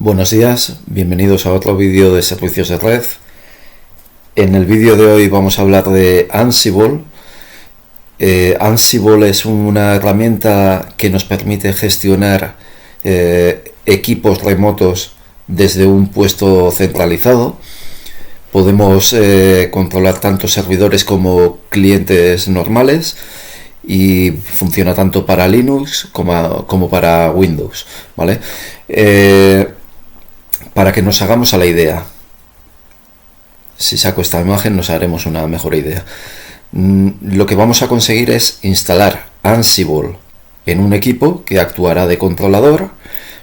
Buenos días, bienvenidos a otro vídeo de servicios de red. En el vídeo de hoy vamos a hablar de Ansible. Ansible es una herramienta que nos permite gestionar equipos remotos desde un puesto centralizado. Podemos controlar tanto servidores como clientes normales y funciona tanto para Linux como para Windows, ¿vale? Para que nos hagamos a la idea, si saco esta imagen nos haremos una mejor idea. Lo que vamos a conseguir es instalar Ansible en un equipo que actuará de controlador.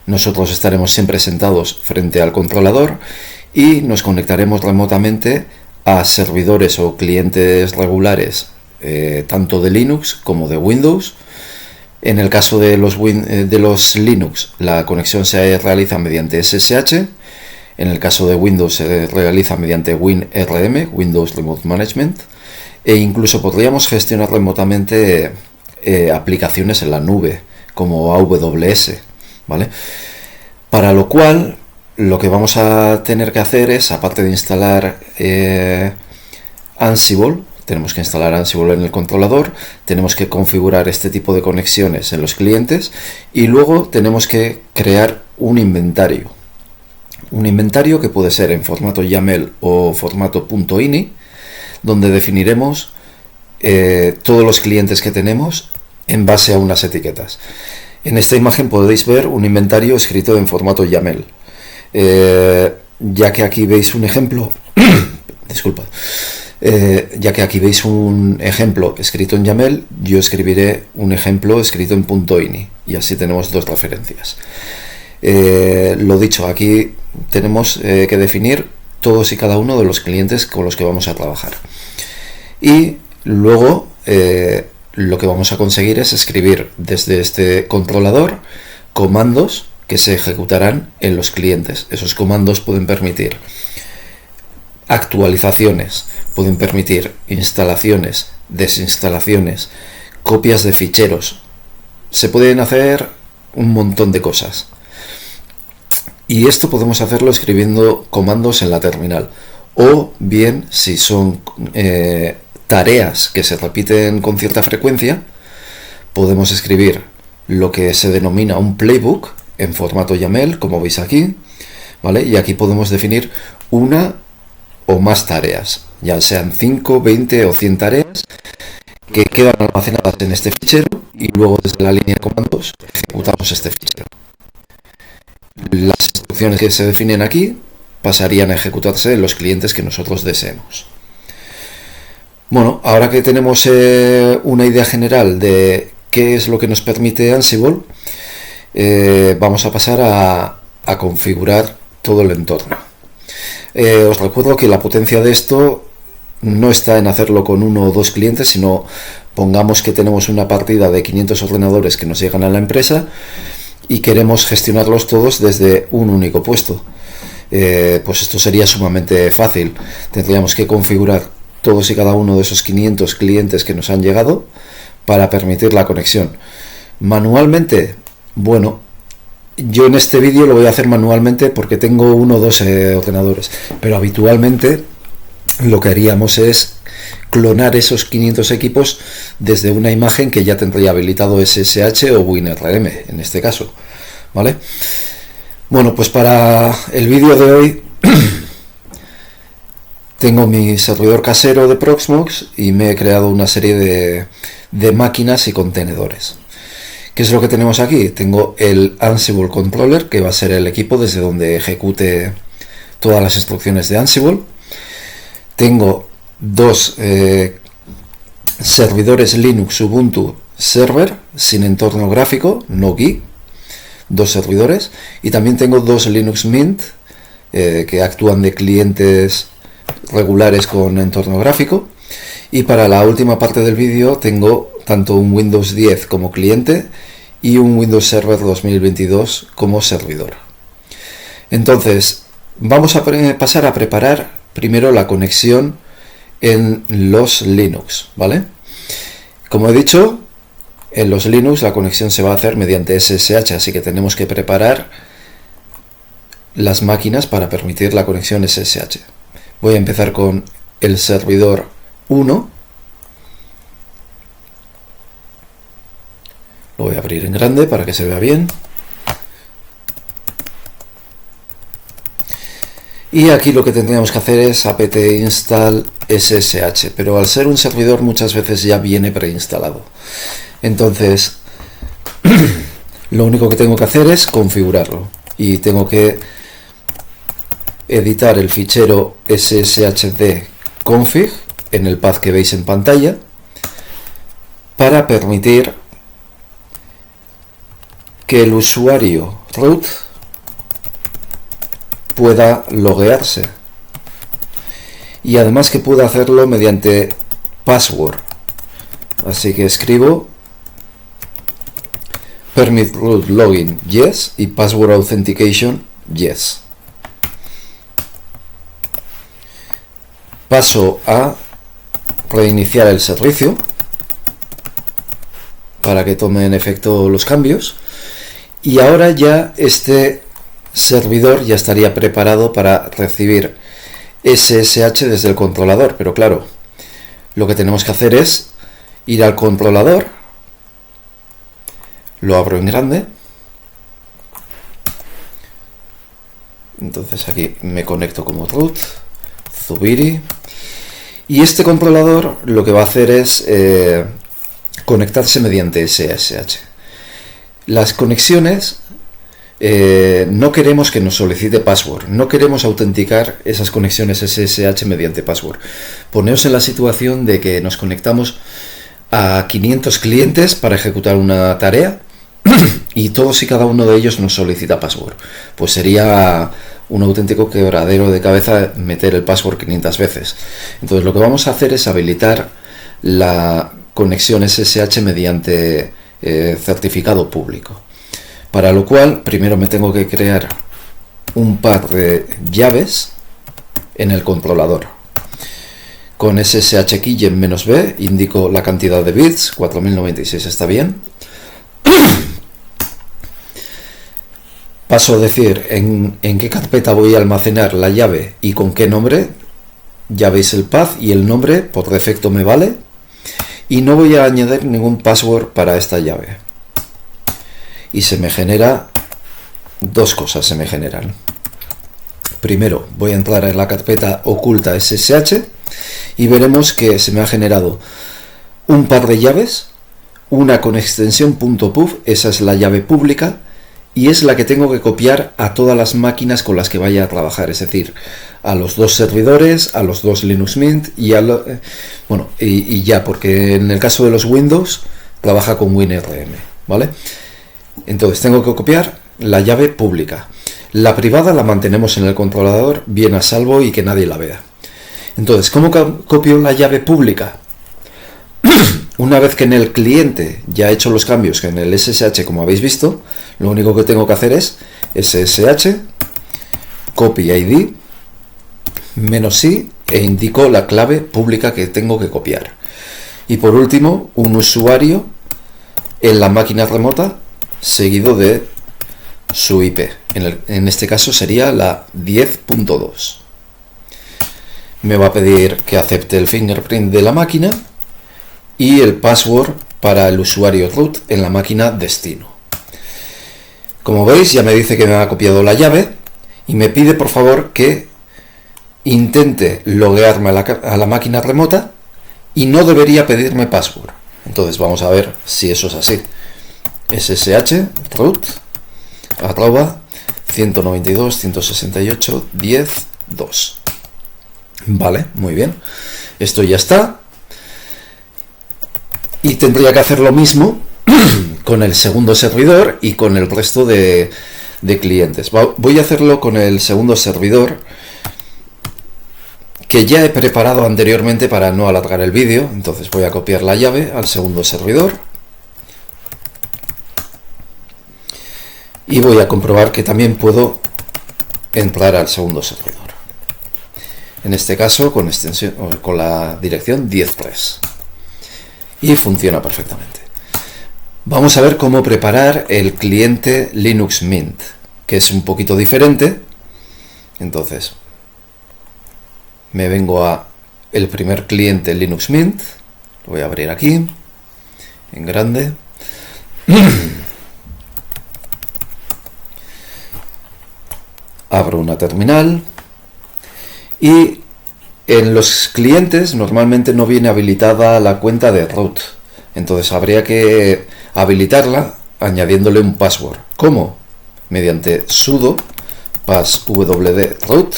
Nosotros estaremos siempre sentados frente al controlador y nos conectaremos remotamente a servidores o clientes regulares, tanto de Linux como de Windows. En el caso de los Linux, la conexión se realiza mediante SSH. En el caso de Windows se realiza mediante WinRM, Windows Remote Management, e incluso podríamos gestionar remotamente aplicaciones en la nube, como AWS, ¿vale? Para lo cual, lo que vamos a tener que hacer es, aparte de instalar Ansible, tenemos que instalar Ansible en el controlador, tenemos que configurar este tipo de conexiones en los clientes y luego tenemos que crear un inventario. Un inventario que puede ser en formato YAML o formato .ini, donde definiremos todos los clientes que tenemos en base a unas etiquetas. En esta imagen podéis ver un inventario escrito en formato YAML. Ya que aquí veis un ejemplo, disculpa, ya que aquí veis un ejemplo escrito en YAML, yo escribiré un ejemplo escrito en .ini y así tenemos dos referencias. Lo dicho, aquí tenemos que definir todos y cada uno de los clientes con los que vamos a trabajar y luego lo que vamos a conseguir es escribir desde este controlador comandos que se ejecutarán en los clientes. Esos comandos pueden permitir actualizaciones, pueden permitir instalaciones, desinstalaciones, copias de ficheros. Se pueden hacer un montón de cosas. Y esto podemos hacerlo escribiendo comandos en la terminal. O bien, si son tareas que se repiten con cierta frecuencia, podemos escribir lo que se denomina un playbook en formato YAML, como veis aquí, ¿vale? Y aquí podemos definir una o más tareas, ya sean 5, 20 o 100 tareas, que quedan almacenadas en este fichero y luego desde la línea de comandos ejecutamos este fichero. Las instrucciones que se definen aquí pasarían a ejecutarse en los clientes que nosotros deseemos. Bueno, ahora que tenemos una idea general de qué es lo que nos permite Ansible, vamos a pasar a configurar todo el entorno. Os recuerdo que la potencia de esto no está en hacerlo con uno o dos clientes, sino pongamos que tenemos una partida de 500 ordenadores que nos llegan a la empresa y queremos gestionarlos todos desde un único puesto. Pues esto sería sumamente fácil. Tendríamos que configurar todos y cada uno de esos 500 clientes que nos han llegado para permitir la conexión. Manualmente, bueno, yo en este vídeo lo voy a hacer manualmente porque tengo uno o dos ordenadores, pero habitualmente lo que haríamos es clonar esos 500 equipos desde una imagen que ya tendría habilitado SSH o WinRM en este caso, ¿vale? Bueno, pues para el vídeo de hoy tengo mi servidor casero de Proxmox y me he creado una serie de máquinas y contenedores. ¿Qué es lo que tenemos aquí? Tengo el Ansible Controller, que va a ser el equipo desde donde ejecute todas las instrucciones de Ansible. Tengo dos servidores Linux Ubuntu Server sin entorno gráfico, no GUI, dos servidores, y también tengo dos Linux Mint que actúan de clientes regulares con entorno gráfico. Y para la última parte del vídeo tengo tanto un Windows 10 como cliente y un Windows Server 2022 como servidor. Entonces vamos a pasar a preparar primero la conexión en los Linux, ¿vale? Como he dicho, en los Linux la conexión se va a hacer mediante SSH, así que tenemos que preparar las máquinas para permitir la conexión SSH. Voy a empezar con el servidor 1. Lo voy a abrir en grande para que se vea bien. Y aquí lo que tendríamos que hacer es apt install SSH, pero al ser un servidor muchas veces ya viene preinstalado. Entonces, lo único que tengo que hacer es configurarlo. Y tengo que editar el fichero sshd config en el path que veis en pantalla para permitir que el usuario root pueda loguearse y además que pueda hacerlo mediante password. Así que escribo permit root login yes y password authentication yes. Paso a reiniciar el servicio para que tome en efecto los cambios y ahora ya este servidor ya estaría preparado para recibir SSH desde el controlador, pero claro, lo que tenemos que hacer es ir al controlador, lo abro en grande, entonces aquí me conecto como root, Zubiri, y este controlador lo que va a hacer es conectarse mediante SSH. Las conexiones no queremos que nos solicite password, no queremos autenticar esas conexiones SSH mediante password. Poneos en la situación de que nos conectamos a 500 clientes para ejecutar una tarea y todos y cada uno de ellos nos solicita password. Pues sería un auténtico quebradero de cabeza meter el password 500 veces. Entonces lo que vamos a hacer es habilitar la conexión SSH mediante certificado público. Para lo cual, primero me tengo que crear un par de llaves en el controlador. Con SSH key en -b indico la cantidad de bits, 4096 está bien. Paso a decir en qué carpeta voy a almacenar la llave y con qué nombre. Ya veis el path y el nombre por defecto me vale. Y no voy a añadir ningún password para esta llave. Y se me genera dos cosas, se me generan. Primero voy a entrar en la carpeta oculta SSH y veremos que se me ha generado un par de llaves, una con extensión .pub, esa es la llave pública y es la que tengo que copiar a todas las máquinas con las que vaya a trabajar, es decir, a los dos servidores, a los dos Linux Mint y a y ya, porque en el caso de los Windows trabaja con WinRM, ¿vale? Entonces tengo que copiar la llave pública. La privada la mantenemos en el controlador bien a salvo y que nadie la vea. Entonces, ¿cómo copio la llave pública? Una vez que en el cliente ya he hecho los cambios que en el SSH, como habéis visto, lo único que tengo que hacer es SSH, copy ID, -i e indico la clave pública que tengo que copiar. Y por último, un usuario en la máquina remota seguido de su IP. En este caso sería la 10.2. Me va a pedir que acepte el fingerprint de la máquina y el password para el usuario root en la máquina destino. Como veis, ya me dice que me ha copiado la llave y me pide por favor que intente loguearme a la máquina remota y no debería pedirme password. Entonces vamos a ver si eso es así. SSH root @ 192.168.10.2. Vale, muy bien. Esto ya está. Y tendría que hacer lo mismo con el segundo servidor y con el resto de clientes. Voy a hacerlo con el segundo servidor que ya he preparado anteriormente para no alargar el vídeo. Entonces voy a copiar la llave al segundo servidor y voy a comprobar que también puedo entrar al segundo servidor. En este caso con la dirección 10.3 y funciona perfectamente. Vamos a ver cómo preparar el cliente Linux Mint, que es un poquito diferente Entonces me vengo a el primer cliente Linux Mint, lo voy a abrir aquí en grande. Abro una terminal y en los clientes normalmente no viene habilitada la cuenta de root, entonces habría que habilitarla añadiéndole un password. ¿Cómo? Mediante sudo passwd root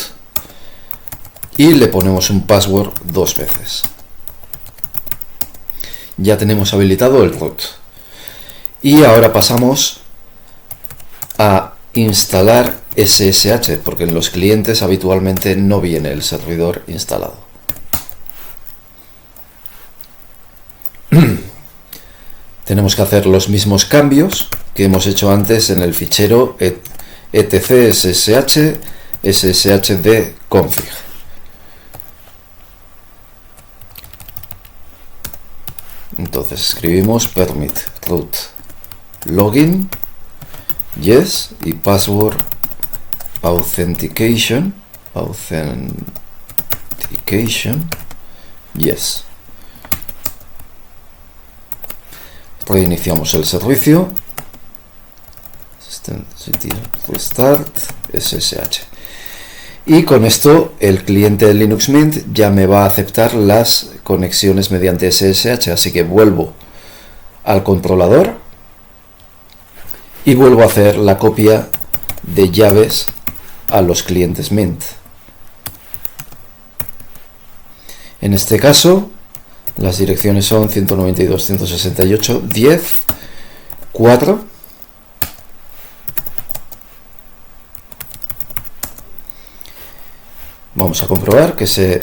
y le ponemos un password 2 veces. Ya tenemos habilitado el root y ahora pasamos a instalar SSH, porque en los clientes habitualmente no viene el servidor instalado. Tenemos que hacer los mismos cambios que hemos hecho antes en el fichero etc ssh sshd config. Entonces escribimos permit root login yes y password authentication yes. Reiniciamos el servicio, restart ssh, y con esto el cliente de Linux Mint ya me va a aceptar las conexiones mediante SSH, así que vuelvo al controlador y vuelvo a hacer la copia de llaves a los clientes Mint. En este caso las direcciones son 192.168.10.4. Vamos a comprobar que se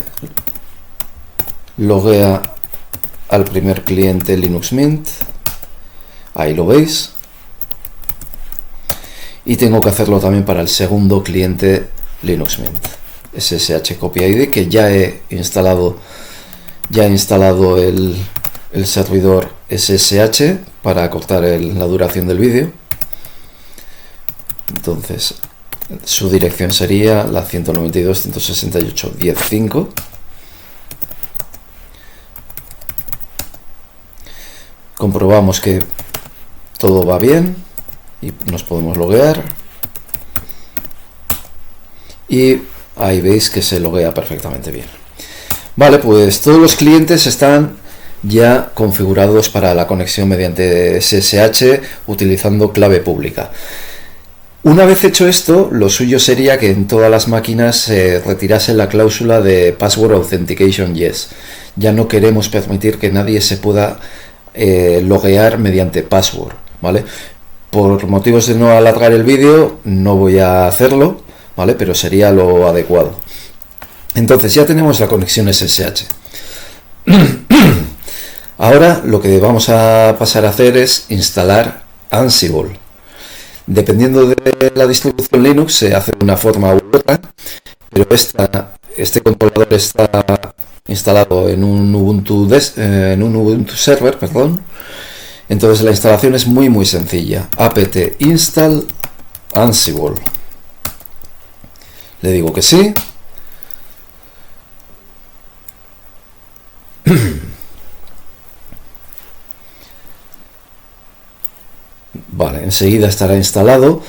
loguea al primer cliente Linux Mint. Ahí lo veis. Y tengo que hacerlo también para el segundo cliente Linux Mint. SSH copy ID, que ya he instalado el servidor SSH para acortar la duración del vídeo. Entonces su dirección sería la 192.168.10.5. Comprobamos que todo va bien y nos podemos loguear, y ahí veis que se loguea perfectamente bien. Vale, pues todos los clientes están ya configurados para la conexión mediante SSH utilizando clave pública. Una vez hecho esto, lo suyo sería que en todas las máquinas se retirase la cláusula de Password Authentication Yes. Ya no queremos permitir que nadie se pueda loguear mediante password, ¿vale? Por motivos de no alargar el vídeo no voy a hacerlo, ¿vale? Pero sería lo adecuado. Entonces ya tenemos la conexión SSH. Ahora lo que vamos a pasar a hacer es instalar Ansible. Dependiendo de la distribución Linux se hace de una forma u otra, pero este controlador está instalado en un Ubuntu server, perdón. Entonces la instalación es muy sencilla. apt install Ansible. Le digo que sí. Vale, enseguida estará instalado.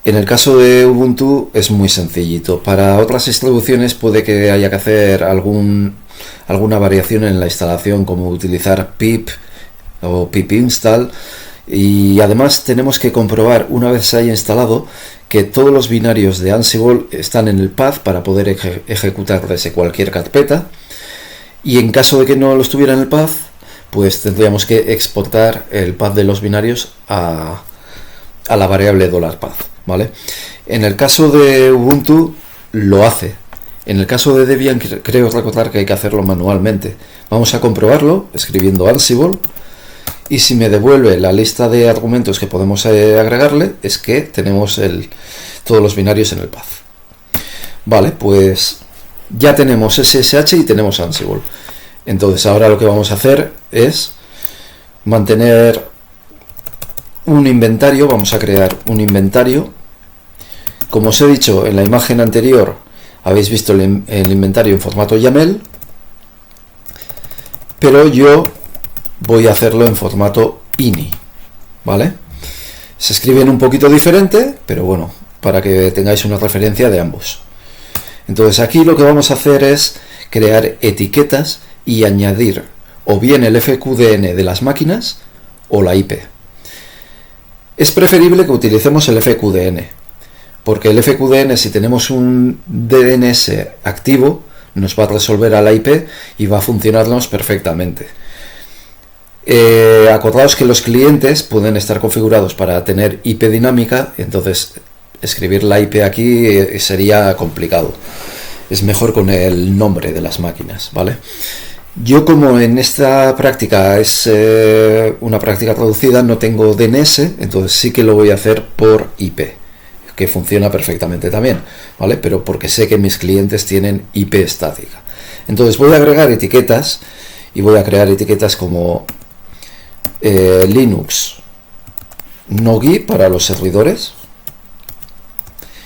En el caso de Ubuntu es muy sencillito. Para otras distribuciones puede que haya que hacer alguna variación en la instalación, como utilizar pip o pip install, y además tenemos que comprobar, una vez se haya instalado, que todos los binarios de Ansible están en el path para poder ejecutar desde cualquier carpeta, y en caso de que no lo estuviera en el path, pues tendríamos que exportar el path de los binarios a la variable $path, ¿vale? En el caso de Ubuntu lo hace. En el caso de Debian creo recordar que hay que hacerlo manualmente. Vamos a comprobarlo escribiendo Ansible, y si me devuelve la lista de argumentos que podemos agregarle, es que tenemos todos los binarios en el path. Vale, pues ya tenemos SSH y tenemos Ansible. Entonces ahora lo que vamos a hacer es mantener un inventario. Vamos a crear un inventario. Como os he dicho en la imagen anterior, Habéis visto el inventario en formato YAML, pero yo voy a hacerlo en formato INI, ¿vale? Se escriben un poquito diferente, pero bueno, para que tengáis una referencia de ambos. Entonces aquí lo que vamos a hacer es crear etiquetas y añadir o bien el FQDN de las máquinas o la IP. Es preferible que utilicemos el FQDN, porque el FQDN, si tenemos un DNS activo, nos va a resolver a la IP y va a funcionarnos perfectamente. Acordaos que los clientes pueden estar configurados para tener IP dinámica, entonces escribir la IP aquí sería complicado. Es mejor con el nombre de las máquinas, ¿vale? Yo, como en esta práctica es una práctica traducida, no tengo DNS, entonces sí que lo voy a hacer por IP, que funciona perfectamente también, ¿vale? Pero porque sé que mis clientes tienen IP estática. Entonces voy a agregar etiquetas y voy a crear etiquetas como Linux Nogi para los servidores,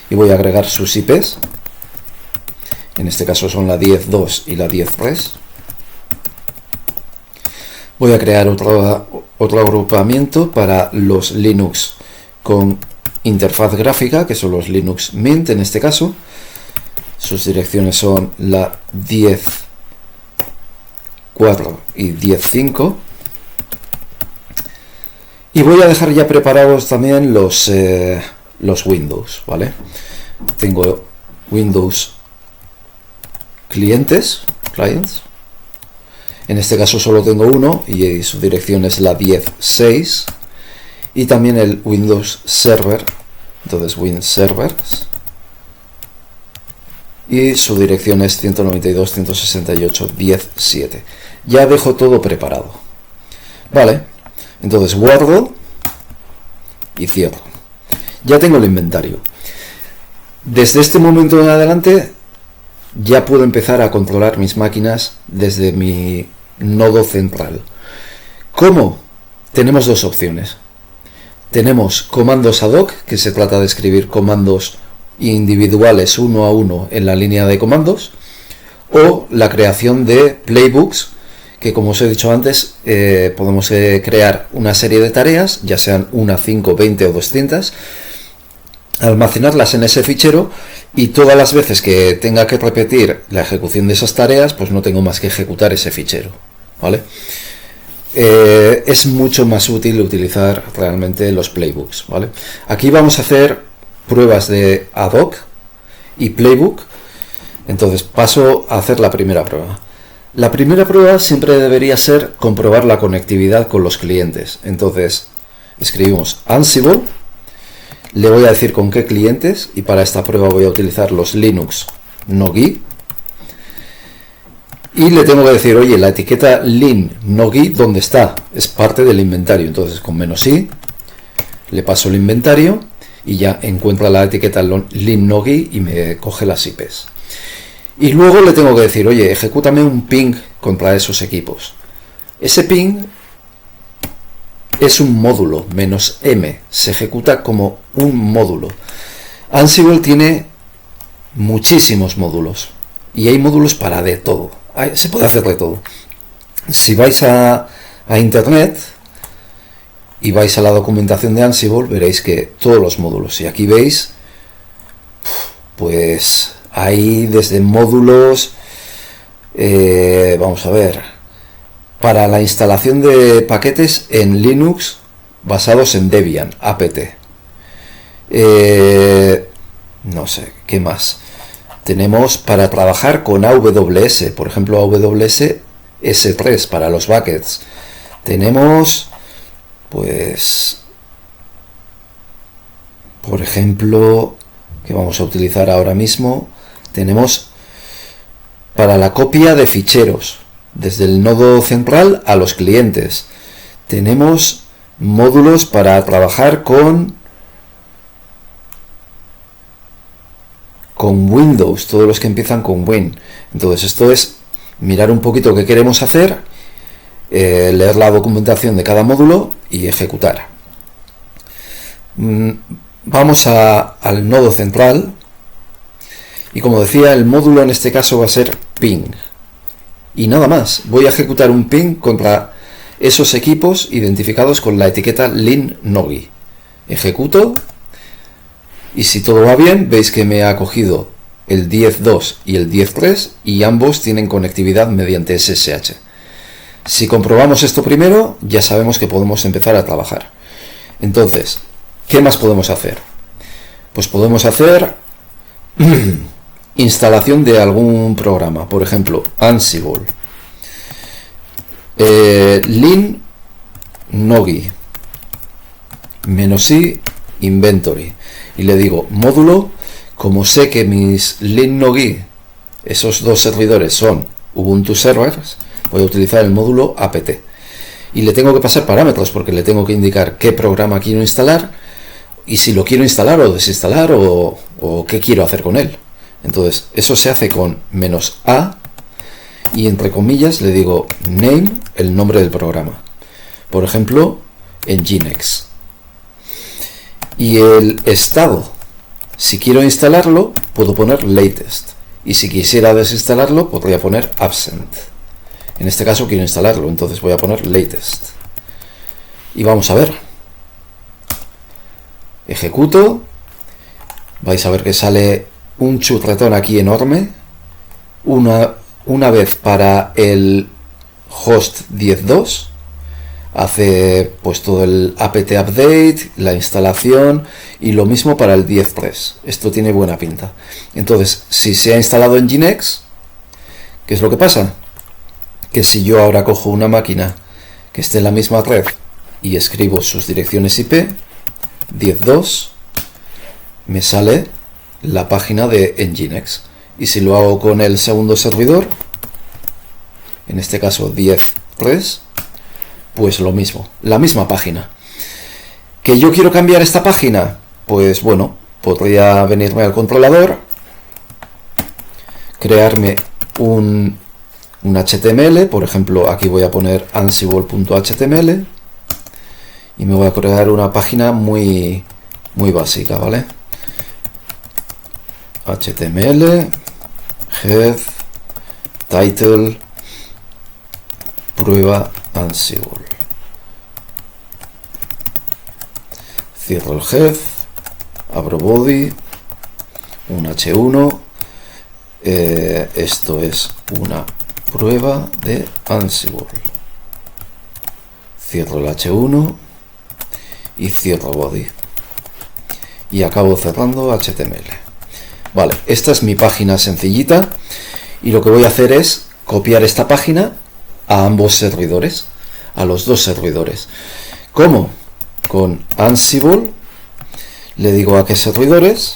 y voy a agregar sus IPs. En este caso son la 10.2 y la 10.3. Voy a crear otro agrupamiento para los Linux con interfaz gráfica, que son los Linux Mint en este caso. Sus direcciones son la 10.4 y 10.5. Y voy a dejar ya preparados también los Windows, ¿vale? Tengo Windows clients. En este caso solo tengo uno y su dirección es la 10.6. Y también el Windows Server, entonces Win Servers. Y su dirección es 192.168.10.7. Ya dejo todo preparado. Vale, entonces guardo y cierro. Ya tengo el inventario. Desde este momento en adelante ya puedo empezar a controlar mis máquinas desde mi nodo central. ¿Cómo? Tenemos dos opciones. Tenemos comandos ad hoc, que se trata de escribir comandos individuales uno a uno en la línea de comandos, o la creación de playbooks, que, como os he dicho antes, podemos crear una serie de tareas, ya sean 1, 5, 20 o 200, almacenarlas en ese fichero, y todas las veces que tenga que repetir la ejecución de esas tareas, pues no tengo más que ejecutar ese fichero, ¿vale? Es mucho más útil utilizar realmente los playbooks, ¿vale? Aquí vamos a hacer pruebas de ad hoc y playbook. Entonces paso a hacer la primera prueba. La primera prueba siempre debería ser comprobar la conectividad con los clientes. Entonces escribimos Ansible, le voy a decir con qué clientes, y para esta prueba voy a utilizar los Linux Nogi. Y le tengo que decir, oye, la etiqueta lin nogi, ¿dónde está? Es parte del inventario. Entonces con -i le paso el inventario y ya encuentra la etiqueta lin nogi y me coge las IPs. Y luego le tengo que decir, oye, ejecútame un ping contra esos equipos. Ese ping es un módulo, -m, se ejecuta como un módulo. Ansible tiene muchísimos módulos y hay módulos para de todo. Se puede hacer de todo. Si vais a internet y vais a la documentación de Ansible, veréis que todos los módulos, y aquí veis, pues hay desde módulos, vamos a ver, para la instalación de paquetes en Linux basados en Debian, apt. No sé, ¿qué más? Tenemos para trabajar con AWS, por ejemplo, AWS S3 para los buckets. Tenemos, pues, por ejemplo, que vamos a utilizar ahora mismo, tenemos para la copia de ficheros desde el nodo central a los clientes. Tenemos módulos para trabajar con Windows, todos los que empiezan con Win. Entonces esto es mirar un poquito qué queremos hacer, leer la documentación de cada módulo y ejecutar. Vamos al nodo central Y como decía, el módulo en este caso va a ser ping. Y nada más, voy a ejecutar un ping contra esos equipos identificados con la etiqueta linnogi. Ejecuto y si todo va bien, veis que me ha cogido el 10.2 y el 10.3 y ambos tienen conectividad mediante SSH. Si comprobamos esto primero, ya sabemos que podemos empezar a trabajar. Entonces, ¿qué más podemos hacer? Pues podemos hacer instalación de algún programa, por ejemplo, Ansible, linnogi, -i inventory, y le digo módulo. Como sé que mis linnogi, esos dos servidores son Ubuntu servers, voy a utilizar el módulo apt y le tengo que pasar parámetros porque le tengo que indicar qué programa quiero instalar y si lo quiero instalar o desinstalar o qué quiero hacer con él. Entonces eso se hace con -a y entre comillas le digo name, el nombre del programa, por ejemplo Nginx, y el estado. Si quiero instalarlo puedo poner latest y si quisiera desinstalarlo podría poner absent. En este caso quiero instalarlo, entonces voy a poner latest y vamos a ver. Ejecuto, vais a ver que sale un churretón aquí enorme, una vez para el host 10.2, hace pues todo el apt update, la instalación, y lo mismo para el 10.3. Esto tiene buena pinta. Entonces, si se ha instalado en Nginx, ¿qué es lo que pasa? Que si yo ahora cojo una máquina que esté en la misma red y escribo sus direcciones IP, 10.2, me sale la página de Nginx. Y si lo hago con el segundo servidor, en este caso 10.3, pues lo mismo, la misma página. ¿Que yo quiero cambiar esta página? Pues bueno, podría venirme al controlador, crearme un HTML, por ejemplo, aquí voy a poner ansible.html y me voy a crear una página muy básica, ¿vale? HTML, head, title, prueba Ansible. Cierro el head, abro body, un H1, esto es una prueba de Ansible. Cierro el H1 y cierro body. Y acabo cerrando HTML. Vale, esta es mi página sencillita y lo que voy a hacer es copiar esta página a ambos servidores, a los dos servidores. ¿Cómo? Con Ansible le digo a qué servidores,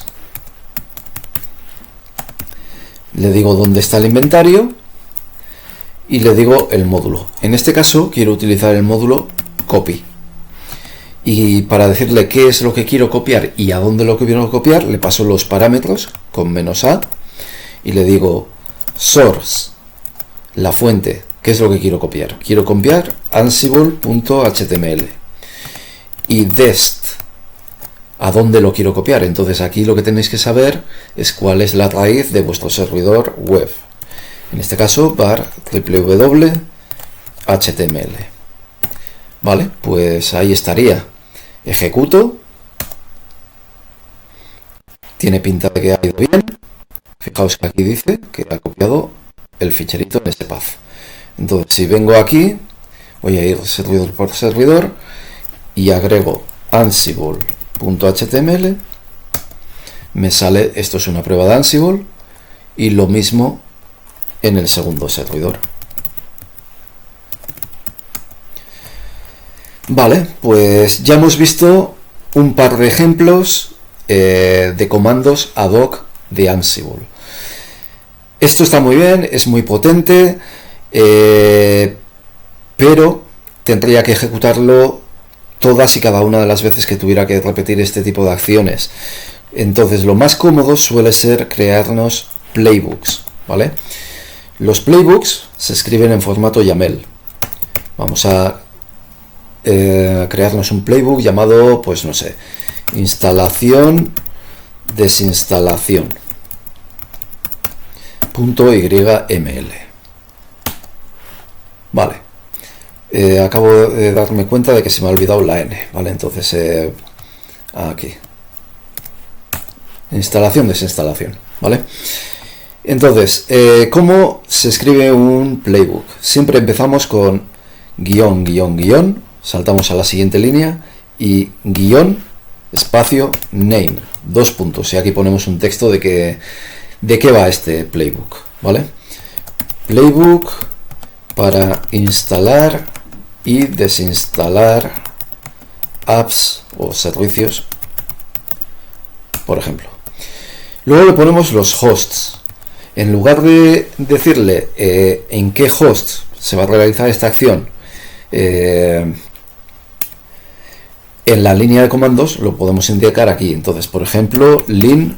le digo dónde está el inventario y le digo el módulo. En este caso quiero utilizar el módulo copy. Y para decirle qué es lo que quiero copiar y a dónde lo quiero copiar, le paso los parámetros con -a y le digo source, la fuente, qué es lo que quiero copiar. Quiero copiar ansible.html y dest, a dónde lo quiero copiar. Entonces aquí lo que tenéis que saber es cuál es la raíz de vuestro servidor web. En este caso var www.html. Vale, pues ahí estaría. Ejecuto. Tiene pinta de que ha ido bien. Fijaos que aquí dice que ha copiado el ficherito en este path. Entonces, si vengo aquí, voy a ir servidor por servidor y agrego ansible.html. Me sale, esto es una prueba de Ansible, y lo mismo en el segundo servidor. Vale, pues ya hemos visto un par de ejemplos de comandos ad hoc de Ansible. Esto está muy bien, es muy potente, pero tendría que ejecutarlo todas y cada una de las veces que tuviera que repetir este tipo de acciones. Entonces lo más cómodo suele ser crearnos playbooks, ¿vale? Los playbooks se escriben en formato YAML. Vamos a crearnos un playbook llamado, pues no sé, instalación, desinstalación. .yml. Vale. Acabo de darme cuenta de que se me ha olvidado la n, ¿vale? Entonces, aquí. Instalación, desinstalación, ¿vale? Entonces, ¿cómo se escribe un playbook? Siempre empezamos con guión, guión, guión, saltamos a la siguiente línea y guión, espacio, name, 2 puntos. Y aquí ponemos un texto de qué va este playbook, ¿vale? Playbook para instalar y desinstalar apps o servicios, por ejemplo. Luego le ponemos los hosts. En lugar de decirle en qué host se va a realizar esta acción en la línea de comandos, lo podemos indicar aquí. Entonces, por ejemplo, lin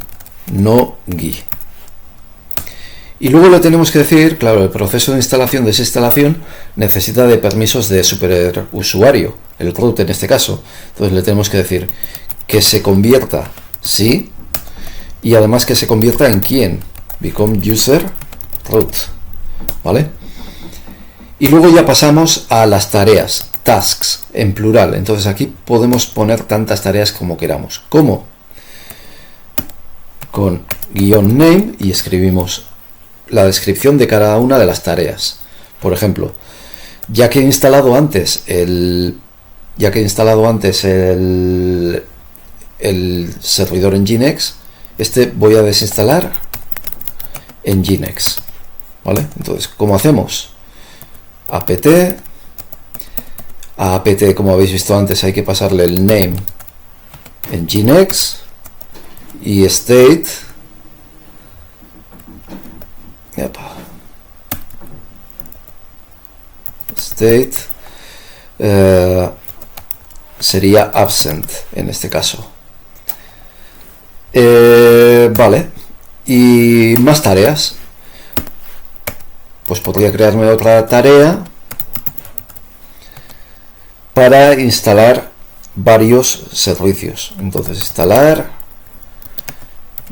no gui. Y luego le tenemos que decir, claro, el proceso de instalación, desinstalación, necesita de permisos de superusuario, el root en este caso. Entonces le tenemos que decir que se convierta, sí, y además que se convierta en quién, become user root, ¿vale? Y luego ya pasamos a las tareas, tasks, en plural. Entonces aquí podemos poner tantas tareas como queramos. ¿Cómo? Con guión name y escribimos la descripción de cada una de las tareas. Por ejemplo, ya que he instalado antes el servidor Nginx, voy a desinstalar Nginx, ¿vale? Entonces, ¿cómo hacemos? apt, a apt, como habéis visto antes, hay que pasarle el name Nginx y state sería absent en este caso. Vale, y más tareas. Pues podría crearme otra tarea para instalar varios servicios. Entonces, instalar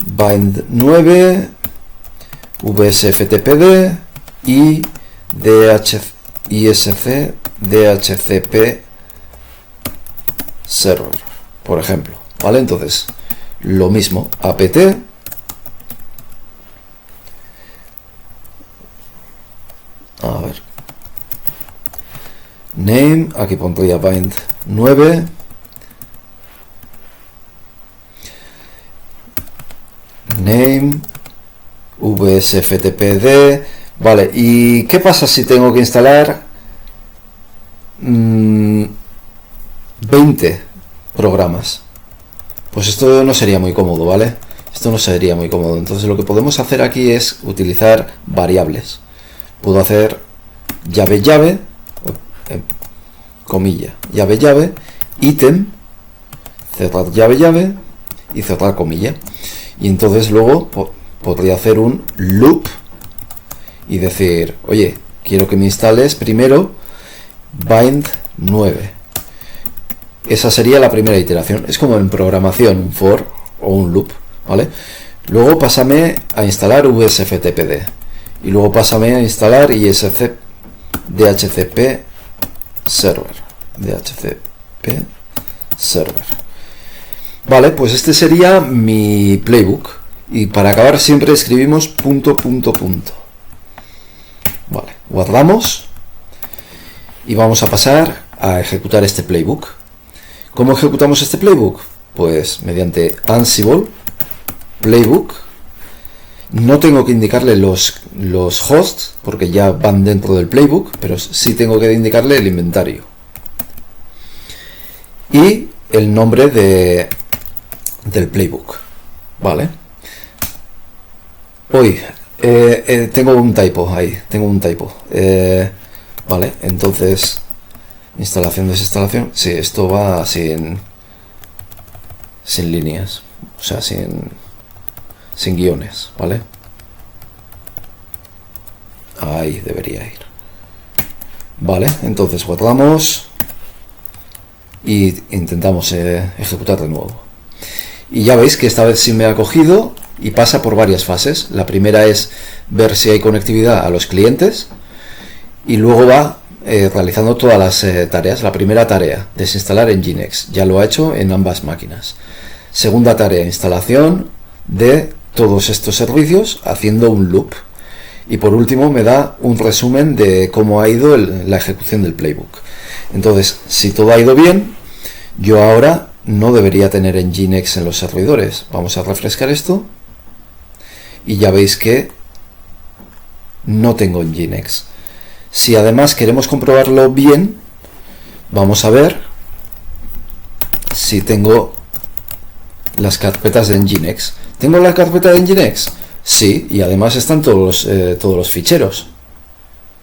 bind 9 vsftpd y isc dhcp server, por ejemplo, ¿vale? Entonces, lo mismo, apt a ver, name, aquí pondría bind 9 name vsftpd. Vale, ¿y qué pasa si tengo que instalar 20 programas? Pues esto no sería muy cómodo, ¿vale? Esto no sería muy cómodo. Entonces lo que podemos hacer aquí es utilizar variables. Puedo hacer llave llave, comilla, llave llave, ítem, cerrar llave llave y cerrar comilla. Y entonces luego podría hacer un loop y decir, oye, quiero que me instales primero bind 9. Esa sería la primera iteración. Es como en programación, un for o un loop, ¿vale? Luego pásame a instalar vsftpd y luego pásame a instalar isc dhcp server. Vale, pues este sería mi playbook. Y para acabar siempre escribimos punto, punto, punto. Vale, guardamos y vamos a pasar a ejecutar este playbook. ¿Cómo ejecutamos este playbook? Pues mediante Ansible playbook. No tengo que indicarle los hosts porque ya van dentro del playbook, pero sí tengo que indicarle el inventario y el nombre del playbook. Vale. Uy, tengo un typo ahí, vale, entonces instalación, desinstalación. Sí, esto va sin líneas, o sea, sin guiones, ¿vale? Ahí debería ir. Vale, entonces guardamos y intentamos ejecutar de nuevo. Y ya veis que esta vez sí me ha cogido y pasa por varias fases. La primera es ver si hay conectividad a los clientes y luego va realizando todas las tareas. La primera tarea, desinstalar Nginx, ya lo ha hecho en ambas máquinas. Segunda tarea, instalación de todos estos servicios haciendo un loop. Y por último me da un resumen de cómo ha ido la ejecución del playbook. Entonces, si todo ha ido bien, yo ahora no debería tener Nginx en los servidores. Vamos a refrescar esto y ya veis que no tengo Nginx. Si además queremos comprobarlo bien, vamos a ver si tengo las carpetas de Nginx. ¿Tengo la carpeta de Nginx? Sí, y además están todos los ficheros.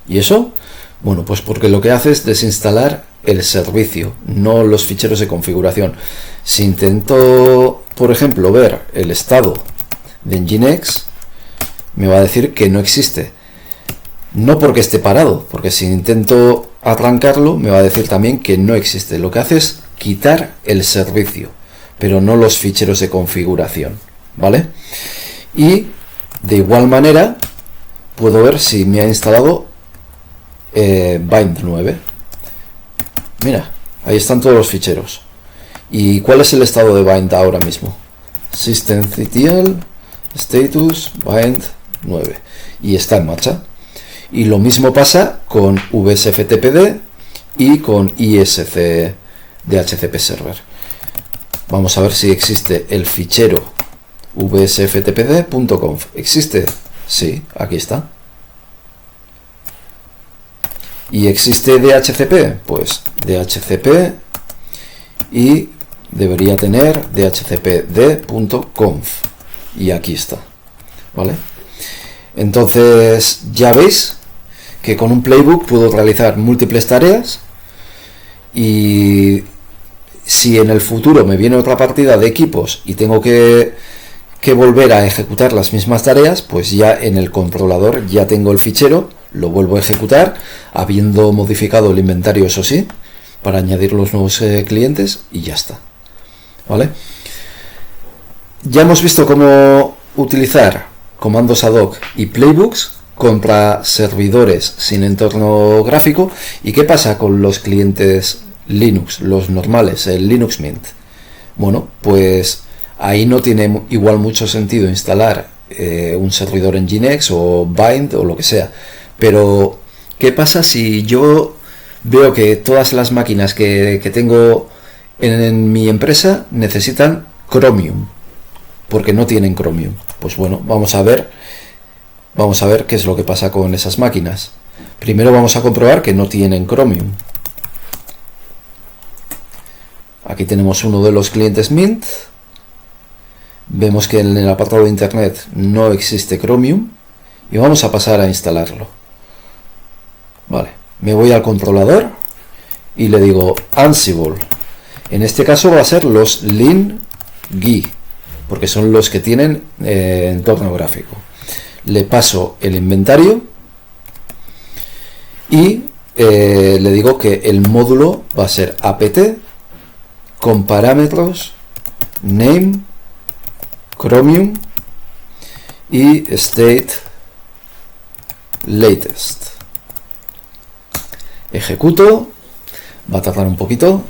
¿Y eso? Bueno, pues porque lo que hace es desinstalar el servicio, no los ficheros de configuración. Si intento, por ejemplo, ver el estado de Nginx, me va a decir que no existe. No porque esté parado, porque si intento arrancarlo, me va a decir también que no existe. Lo que hace es quitar el servicio, pero no los ficheros de configuración, ¿vale? Y de igual manera puedo ver si me ha instalado Bind 9. Mira, ahí están todos los ficheros. ¿Y cuál es el estado de Bind ahora mismo? Systemctl status Bind 9 y está en marcha. Y lo mismo pasa con VSFTPD y con ISC DHCP server. Vamos a ver si existe el fichero vsftpd.conf. ¿Existe? Sí, aquí está. ¿Y existe DHCP? Pues DHCP y debería tener dhcpd.conf y aquí está, ¿vale? Entonces ya veis que con un playbook puedo realizar múltiples tareas y si en el futuro me viene otra partida de equipos y tengo que volver a ejecutar las mismas tareas, pues ya en el controlador ya tengo el fichero, lo vuelvo a ejecutar, habiendo modificado el inventario, eso sí, para añadir los nuevos clientes y ya está, ¿vale? Ya hemos visto cómo utilizar comandos ad hoc y playbooks contra servidores sin entorno gráfico. ¿Y qué pasa con los clientes Linux, los normales, el Linux Mint? Bueno, pues ahí no tiene igual mucho sentido instalar un servidor en Nginx o Bind o lo que sea. Pero, ¿qué pasa si yo veo que todas las máquinas que tengo en mi empresa necesitan Chromium? Porque no tienen Chromium. Pues bueno, vamos a ver qué es lo que pasa con esas máquinas. Primero vamos a comprobar que no tienen Chromium. Aquí tenemos uno de los clientes Mint. Vemos que en el apartado de internet no existe Chromium y vamos a pasar a instalarlo. Vale, me voy al controlador y le digo Ansible. En este caso va a ser los LinGui, porque son los que tienen entorno gráfico. Le paso el inventario y le digo que el módulo va a ser apt con parámetros name Chromium y state latest. Ejecuto, va a tardar un poquito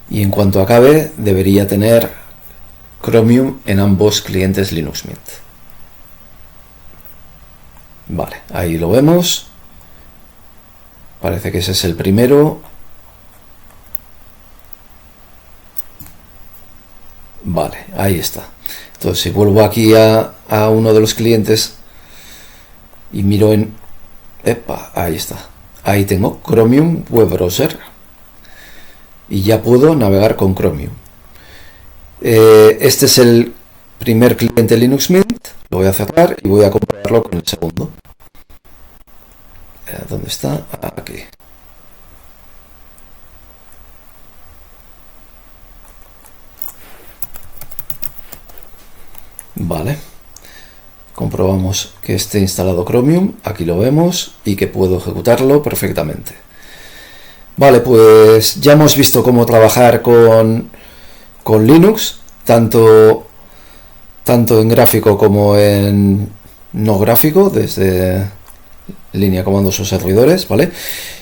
y en cuanto acabe debería tener Chromium en ambos clientes Linux Mint. Vale, ahí lo vemos. Parece que ese es el primero. Vale, ahí está. Entonces si vuelvo aquí a uno de los clientes y miro en... Epa, ahí está. Ahí tengo Chromium Web Browser y ya puedo navegar con Chromium. Este es el primer cliente Linux Mint. Lo voy a cerrar y voy a compararlo con el segundo. ¿Dónde está? Aquí. Vale. Comprobamos que esté instalado Chromium. Aquí lo vemos y que puedo ejecutarlo perfectamente. Vale, pues ya hemos visto cómo trabajar con Linux. tanto en gráfico como en no gráfico, desde línea comandos o servidores, ¿vale?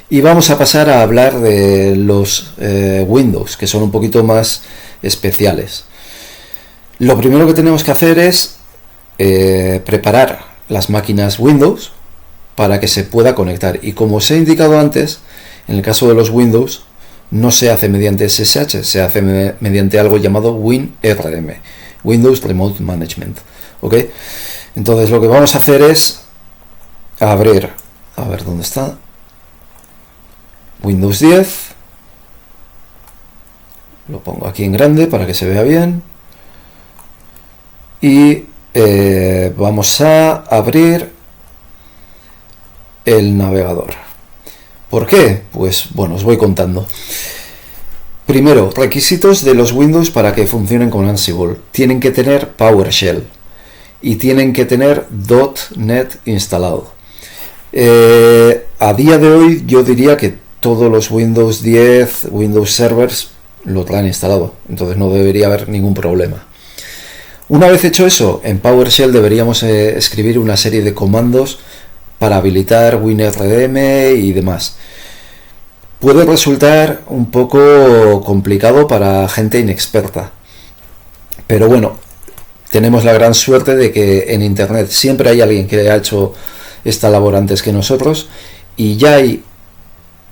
Y vamos a pasar a hablar de los Windows, que son un poquito más especiales. Lo primero que tenemos que hacer es preparar las máquinas Windows para que se pueda conectar. Y como os he indicado antes, en el caso de los Windows no se hace mediante SSH, se hace mediante algo llamado WinRM, Windows Remote Management. ¿Ok? Entonces lo que vamos a hacer es abrir, a ver dónde está, Windows 10, lo pongo aquí en grande para que se vea bien, y vamos a abrir el navegador. ¿Por qué? Pues bueno, os voy contando. Primero, requisitos de los Windows para que funcionen con Ansible. Tienen que tener PowerShell y tienen que tener .NET instalado. A día de hoy yo diría que todos los Windows 10, Windows Servers lo traen instalado, entonces no debería haber ningún problema. Una vez hecho eso, en PowerShell deberíamos escribir una serie de comandos para habilitar WinRM y demás. Puede resultar un poco complicado para gente inexperta, pero bueno, tenemos la gran suerte de que en internet siempre hay alguien que ha hecho esta labor antes que nosotros, y ya hay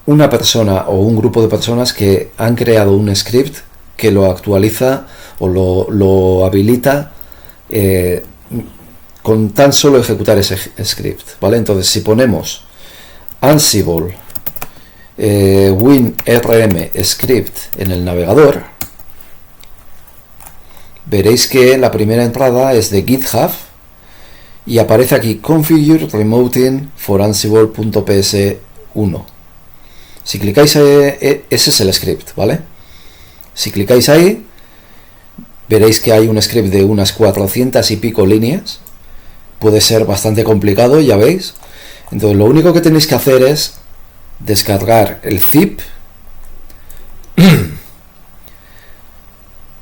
una persona o un grupo de personas que han creado un script que lo actualiza o lo habilita con tan solo ejecutar ese script, ¿vale? Entonces, si ponemos Ansible WinRM script en el navegador, veréis que la primera entrada es de GitHub y aparece aquí configure remoting for ansible.ps1. Si clicáis ese es el script, ¿vale? Si clicáis ahí, veréis que hay un script de unas 400 y pico líneas. Puede ser bastante complicado, ya veis. Entonces lo único que tenéis que hacer es descargar el zip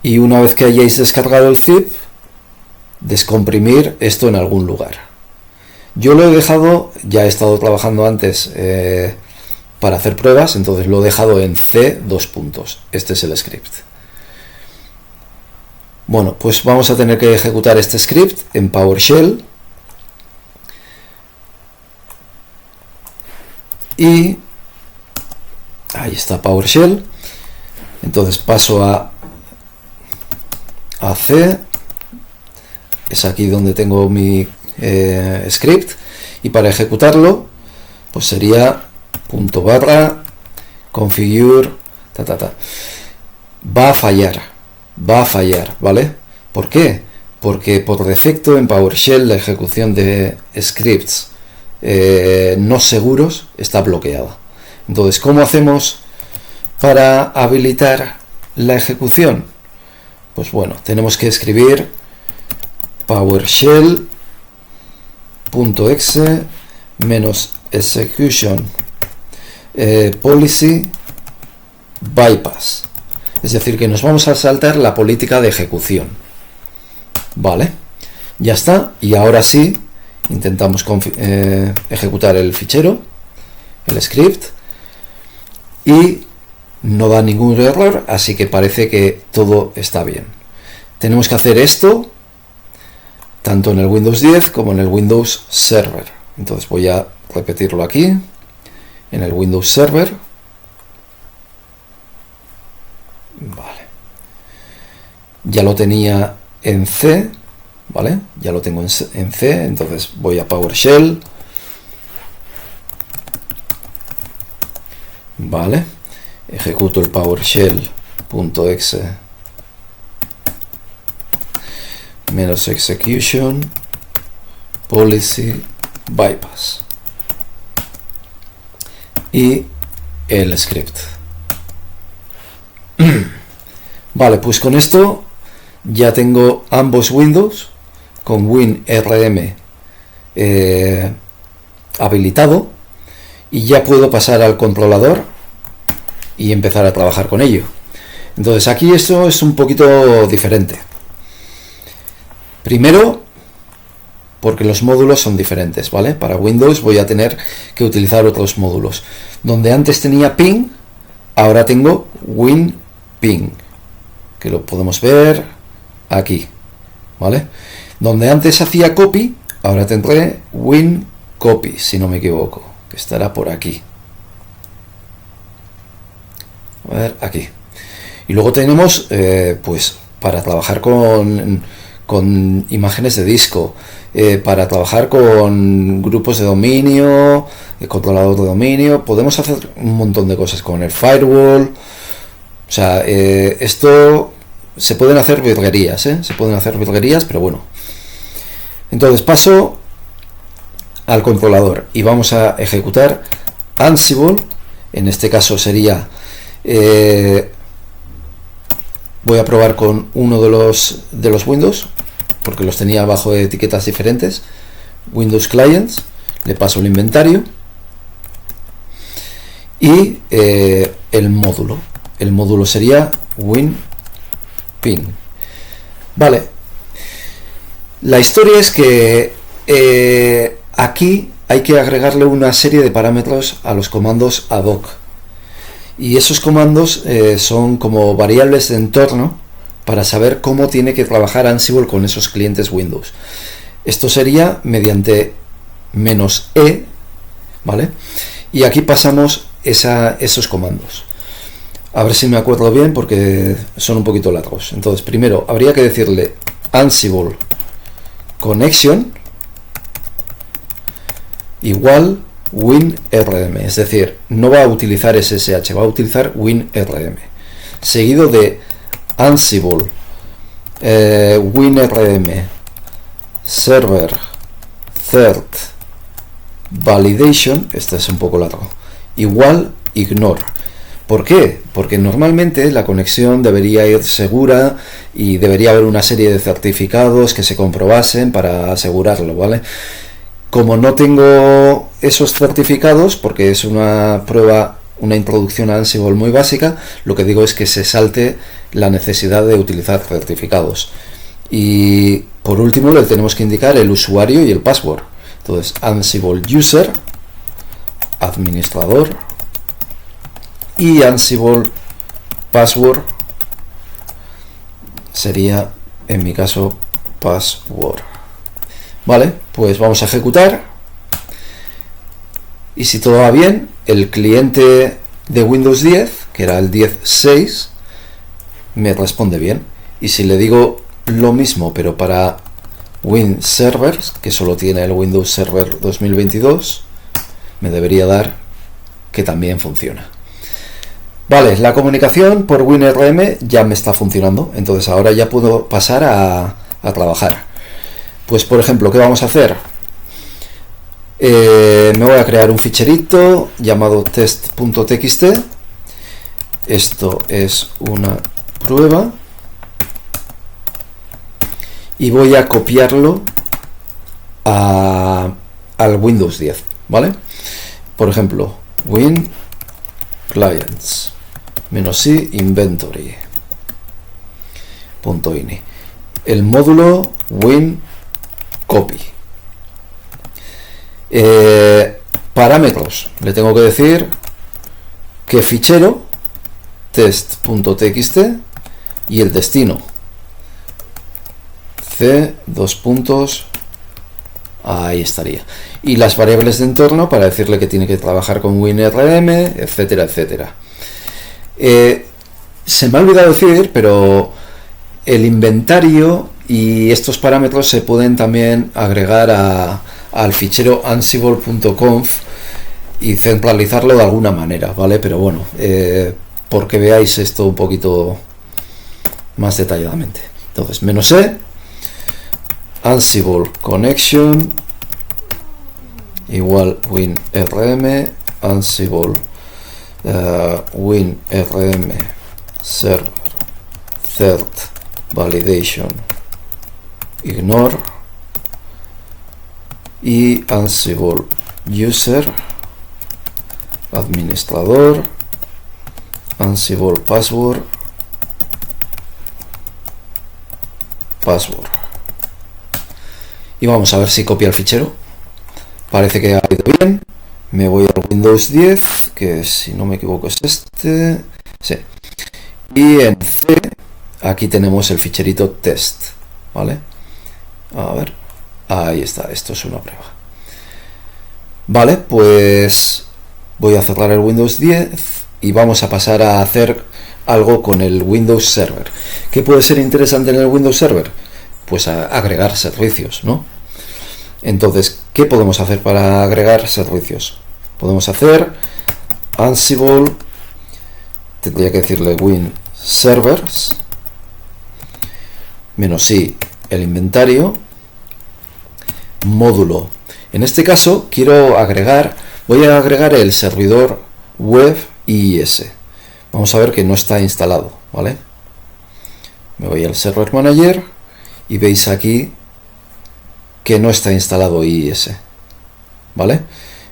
y una vez que hayáis descargado el zip, descomprimir esto en algún lugar. Yo lo he dejado, ya he estado trabajando antes para hacer pruebas, entonces lo he dejado en C++. Este es el script. Bueno, pues vamos a tener que ejecutar este script en PowerShell. Y ahí está PowerShell. Entonces paso a C. Es aquí donde tengo mi script. Y para ejecutarlo, pues sería /, configure, Va a fallar, ¿vale? ¿Por qué? Porque por defecto en PowerShell la ejecución de scripts no seguros está bloqueada. Entonces, ¿cómo hacemos para habilitar la ejecución? Pues bueno, tenemos que escribir PowerShell.exe -execution policy bypass. Es decir, que nos vamos a saltar la política de ejecución. Vale, ya está. Y ahora sí, intentamos ejecutar el fichero, el script, y no da ningún error, así que parece que todo está bien. Tenemos que hacer esto tanto en el Windows 10 como en el Windows Server. Entonces voy a repetirlo aquí, en el Windows Server. Vale. Ya lo tenía en C, ¿vale? Ya lo tengo en C, entonces voy a PowerShell. Vale. Ejecuto el PowerShell.exe -execution policy bypass y el script. Vale, pues con esto ya tengo ambos Windows con WinRM habilitado y ya puedo pasar al controlador y empezar a trabajar con ello. Entonces aquí esto es un poquito diferente. Primero, porque los módulos son diferentes, ¿vale? Para Windows voy a tener que utilizar otros módulos. Donde antes tenía ping, ahora tengo WinPing, que lo podemos ver aquí, ¿vale? Donde antes hacía copy, ahora tendré WinCopy, si no me equivoco, que estará por aquí. A ver, aquí. Y luego tenemos, pues, para trabajar con imágenes de disco, para trabajar con grupos de dominio, controlador de dominio, podemos hacer un montón de cosas con el firewall. O sea, esto se pueden hacer virguerías, se pueden hacer virguerías, pero bueno. Entonces paso al controlador y vamos a ejecutar Ansible. En este caso sería, voy a probar con uno de los Windows, porque los tenía bajo etiquetas diferentes. Windows Clients, le paso el inventario y el módulo sería WinPing. Vale, la historia es que aquí hay que agregarle una serie de parámetros a los comandos ad hoc, y esos comandos son como variables de entorno para saber cómo tiene que trabajar Ansible con esos clientes Windows. Esto sería mediante -e, ¿vale? Y aquí pasamos esos comandos. A ver si me acuerdo bien, porque son un poquito largos. Entonces, primero habría que decirle Ansible connection igual WinRM, es decir, no va a utilizar SSH, va a utilizar WinRM, seguido de Ansible WinRM server third validation, este es un poco largo, igual ignore. ¿Por qué? Porque normalmente la conexión debería ir segura y debería haber una serie de certificados que se comprobasen para asegurarlo, ¿vale? Como no tengo esos certificados, porque es una prueba, una introducción a Ansible muy básica, lo que digo es que se salte la necesidad de utilizar certificados. Y por último le tenemos que indicar el usuario y el password. Entonces, Ansible user, administrador, y Ansible password sería, en mi caso, password. Vale, pues vamos a ejecutar, y si todo va bien, el cliente de Windows 10, que era el 10.6, me responde bien. Y si le digo lo mismo pero para WinServer, que solo tiene el Windows Server 2022, me debería dar que también funciona. Vale, la comunicación por WinRM ya me está funcionando, entonces ahora ya puedo pasar a trabajar. Pues por ejemplo, ¿qué vamos a hacer? Me voy a crear un ficherito llamado test.txt. Esto es una prueba y voy a copiarlo al Windows 10, ¿vale? Por ejemplo, win clients -c inventory .ini, el módulo WinCopy. Parámetros, le tengo que decir que fichero test.txt y el destino c : ahí estaría, y las variables de entorno para decirle que tiene que trabajar con WinRM, etcétera, etcétera. Se me ha olvidado decir, pero el inventario y estos parámetros se pueden también agregar al fichero ansible.conf y centralizarlo de alguna manera, ¿vale? Pero bueno, porque veáis esto un poquito más detalladamente. Entonces, -e Ansible connection igual WinRM, Ansible WinRM server third validation ignore, y Ansible user administrador, Ansible password. y vamos a ver si copia el fichero. Parece que ha ido bien. Me voy al Windows 10, que si no me equivoco es este. Sí. Y en C, aquí tenemos el ficherito test, ¿vale? A ver, ahí está, esto es una prueba. Vale, pues voy a cerrar el Windows 10 y vamos a pasar a hacer algo con el Windows Server. ¿Qué puede ser interesante en el Windows Server? Pues agregar servicios, ¿no? Entonces, ¿qué podemos hacer para agregar servicios? Podemos hacer Ansible, tendría que decirle Win Servers, -i el inventario, módulo. En este caso voy a agregar el servidor web IIS. Vamos a ver que no está instalado, ¿vale? Me voy al Server Manager y veis aquí que no está instalado IIS, ¿vale?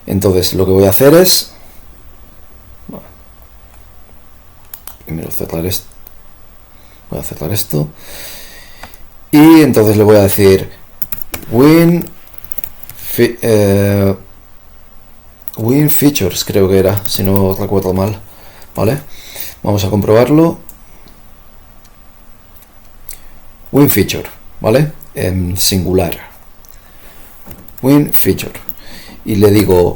Entonces lo que voy a hacer es primero cerrar esto, voy a cerrar esto y entonces le voy a decir Win Features, creo que era, si no recuerdo mal, ¿vale? Vamos a comprobarlo. Win Feature, ¿vale? En singular. Win Feature. Y le digo,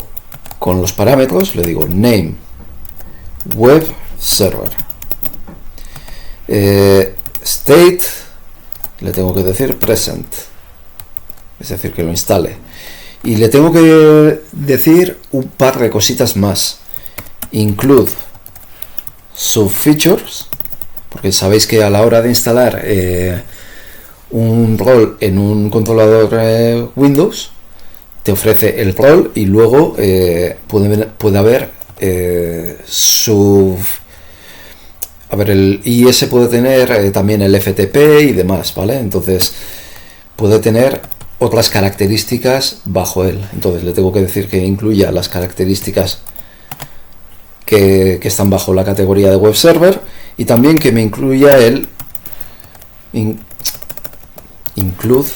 con los parámetros, le digo name web server. State, le tengo que decir present, es decir, que lo instale. Y le tengo que decir un par de cositas más. Include subfeatures, porque sabéis que a la hora de instalar un rol en un controlador Windows, te ofrece el rol y luego puede haber el IIS puede tener también el FTP y demás, ¿vale? Entonces puede tener otras características bajo él. Entonces le tengo que decir que incluya las características que están bajo la categoría de web server y también que me incluya el include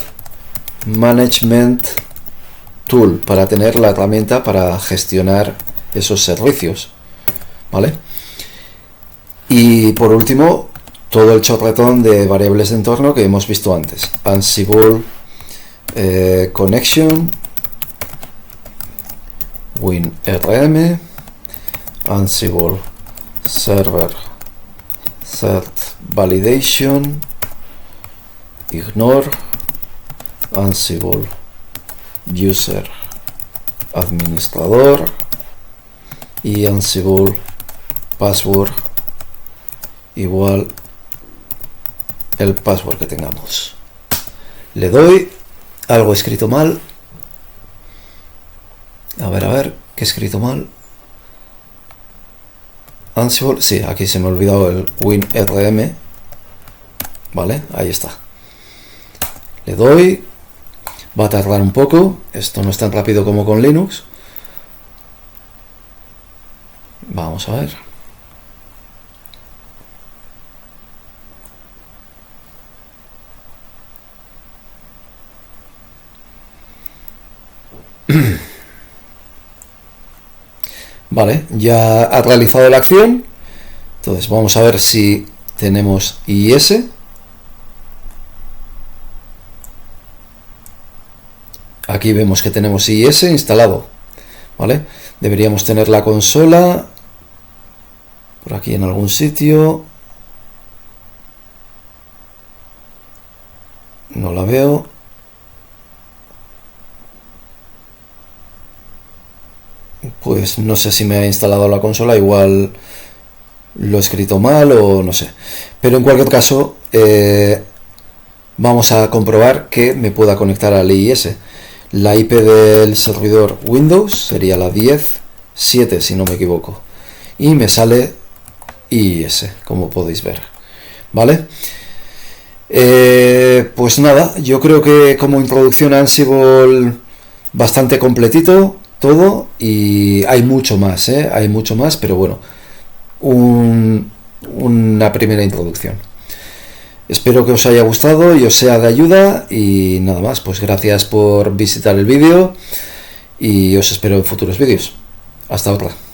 management tool para tener la herramienta para gestionar esos servicios, ¿vale? Y por último, todo el chorretón de variables de entorno que hemos visto antes. Ansible connection, WinRM, Ansible server cert validation, ignore, Ansible user administrador y Ansible password igual el password que tengamos. Le doy algo escrito mal. A ver, ¿qué he escrito mal? Ansible, sí, aquí se me ha olvidado el WinRM. Vale, ahí está. Le doy. Va a tardar un poco. Esto no es tan rápido como con Linux. Vamos a ver. Vale, ya ha realizado la acción. Entonces vamos a ver si tenemos IIS. Aquí vemos que tenemos IIS instalado, ¿vale? Deberíamos tener la consola por aquí en algún sitio. No la veo. Pues no sé si me ha instalado la consola, igual lo he escrito mal o no sé. Pero en cualquier caso, vamos a comprobar que me pueda conectar al IIS. La IP del servidor Windows sería la 10.7 si no me equivoco. Y me sale IIS, como podéis ver. ¿Vale? Pues nada, yo creo que como introducción a Ansible bastante completito todo, y hay mucho más, hay mucho más, pero bueno, una primera introducción. Espero que os haya gustado y os sea de ayuda, y nada más, pues gracias por visitar el vídeo y os espero en futuros vídeos. Hasta otra.